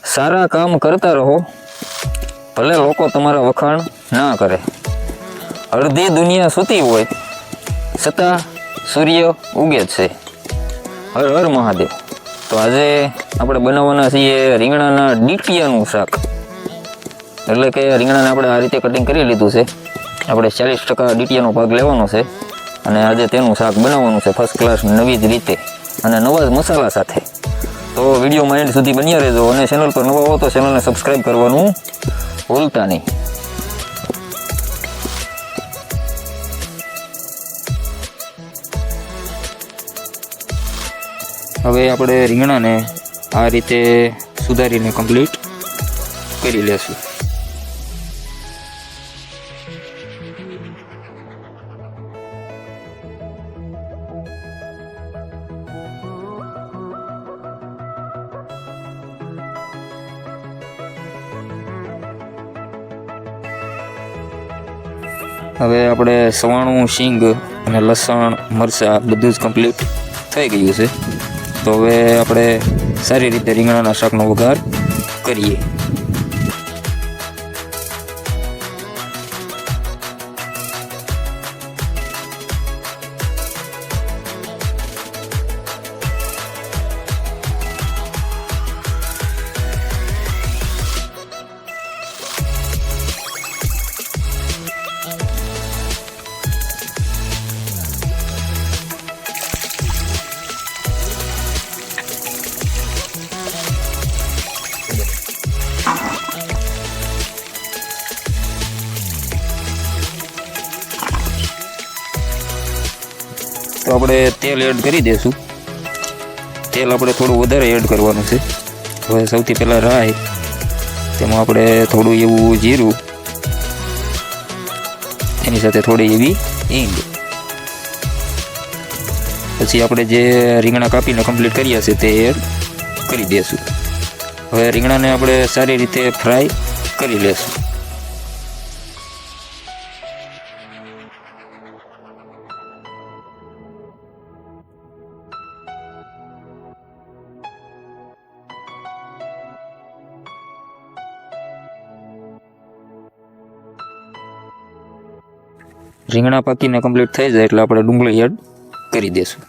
સારા કામ કરતા રહો, ભલે લોકો તમારા વખાણ ના કરે. અડધી દુનિયા સૂતી હોય છતાં સૂર્ય ઉગે જ છે. હર હર મહાદેવ. તો આજે આપણે બનાવવાના છીએ રીંગણાના ડીટીયાનું શાક. એટલે કે રીંગણાને આપણે આ રીતે કટિંગ કરી લીધું છે. આપણે 40% ડીટીયાનો ભાગ લેવાનો છે અને આજે તેનું શાક બનાવવાનું છે ફર્સ્ટ ક્લાસ નવી જ રીતે અને નવા જ મસાલા સાથે. તો વિડીયોમાં એન્ડ સુધી બન્યા રહેજો અને ચેનલ પર નવા હો તો ચેનલને સબસ્ક્રાઈબ કરવાનું ભૂલતા નહીં. હવે આપણે રીંગણાને આ રીતે સુધારીને કમ્પ્લીટ કરી લેશું. હવે આપણે સવાણું, શીંગ અને લસણ, મરચાં બધું જ કમ્પ્લીટ થઈ ગયું છે. તો હવે આપણે સારી રીતે રીંગણાના શાકનો વઘાર કરીએ. તો આપણે તેલ એડ કરી દઈશું. તેલ આપણે થોડું વધારે એડ કરવાનું છે. હવે સૌથી પહેલાં રાઈ, તેમાં આપણે થોડું એવું જીરું, એની સાથે થોડી એવી હિંગ. પછી આપણે જે રીંગણા કાપીને કમ્પ્લીટ કર્યા છે તે એડ કરી દઈશું. હવે રીંગણાને આપણે સારી રીતે ફ્રાય કરી લેશું. રીંગણા પાકીને કમ્પ્લીટ થઈ જાય એટલે આપણે ડુંગળી એડ કરી દઈશું.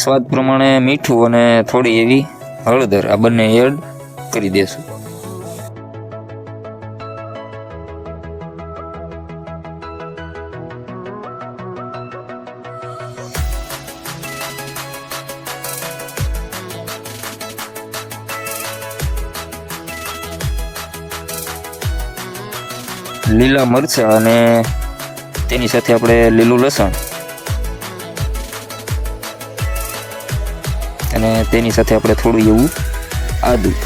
સ્વાદ પ્રમાણે મીઠું અને થોડી એવી હળદર આ બંને એડ કરી દઈશું. લીલા મરચાં અને તેની સાથે આપણે લીલું લસણ અને તેની સાથે આપણે થોડું એવું આદું.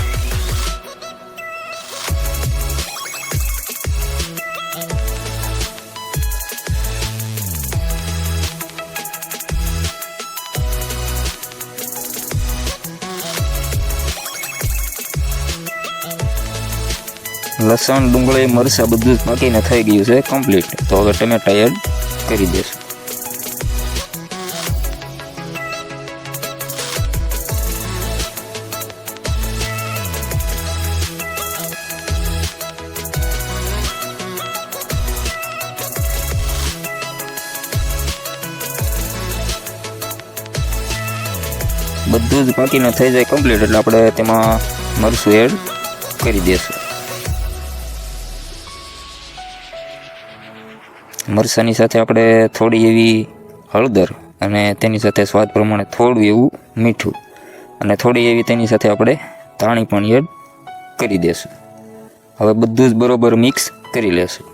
લસણ, ડુંગળી, મરચાં બધું જ પાકીને થઈ ગયું છે કમ્પ્લીટ. તો હવે ટમેટા એડ કરી દઈશું. બધું જ પાકીને થઈ જાય કમ્પ્લીટ એટલે આપણે તેમાં મરચું એડ કરી દઈશું. મરચાંની સાથે આપણે થોડી એવી હળદર અને તેની સાથે સ્વાદ પ્રમાણે થોડું એવું મીઠું અને થોડી એવી તેની સાથે આપણે ધાણી પણ એડ કરી દઈશું. હવે બધું જ બરોબર મિક્સ કરી લેશું.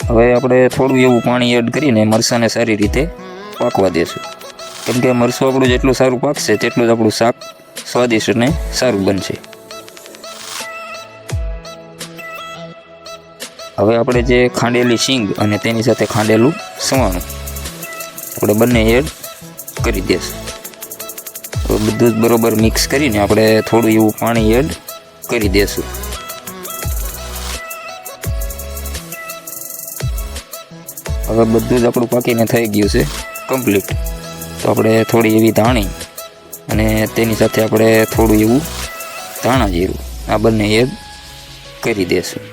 હવે આપણે થોડું એવું પાણી એડ કરીને મરચાંને સારી રીતે પાકવા દેશું. કેમ કે મરચું આપણું જેટલું સારું પાકશે તેટલું જ આપણું શાક સ્વાદિષ્ટ અને સારું બનશે. હવે આપણે જે ખાંડેલી શીંગ અને તેની સાથે ખાંડેલું સવાણું આપણે બંને એડ કરી દઈશું. હવે બધું જ બરોબર મિક્સ કરીને આપણે થોડું એવું પાણી એડ કરી દઈશું. હવે બધું જ આપણું પાકીને થઈ ગયું છે કમ્પ્લીટ. તો આપણે થોડી એવી ધાણી અને તેની સાથે આપણે થોડું એવું ધાણા જીરું આ બંને એડ કરી દઈશું.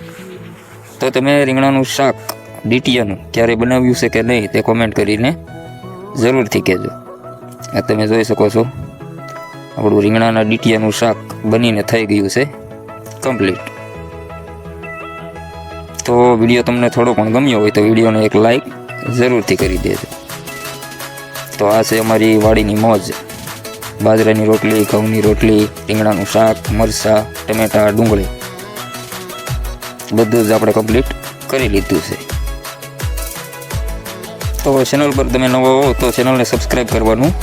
તો તમે રીંગણાનું શાક ડીટીયાનું ક્યારે બનાવ્યું છે કે નહીં તે કોમેન્ટ કરીને જરૂરથી કહેજો. આ તમે જોઈ શકો છો આપણું રીંગણાના ડીટીયાનું શાક બનીને થઈ ગયું છે કમ્પ્લીટ. તો વિડીયો તમને થોડો પણ ગમ્યો હોય તો વિડીયોને એક લાઈક જરૂરથી કરી દેજો. તો આ છે અમારી વાડીની મોજ. બાજરાની રોટલી, ઘઉંની રોટલી, રીંગણાનું શાક, મરચાં, ટમેટાં, ડુંગળી બધું જ આપણે કમ્પ્લીટ કરી લીધું છે. તો ચેનલ પર તમે નવા હો તો ચેનલને સબસ્ક્રાઈબ કરવાનું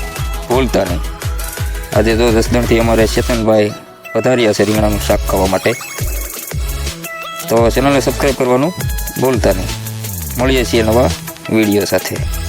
ભૂલતા નહીં. આજે જો જસદણથી અમારે ચેતનભાઈ પધાર્યા છે રીંગણાનું શાક ખાવા માટે. તો ચેનલને સબસ્ક્રાઈબ કરવાનું ભૂલતા નહીં. મળીએ છીએ નવા વિડીયો સાથે.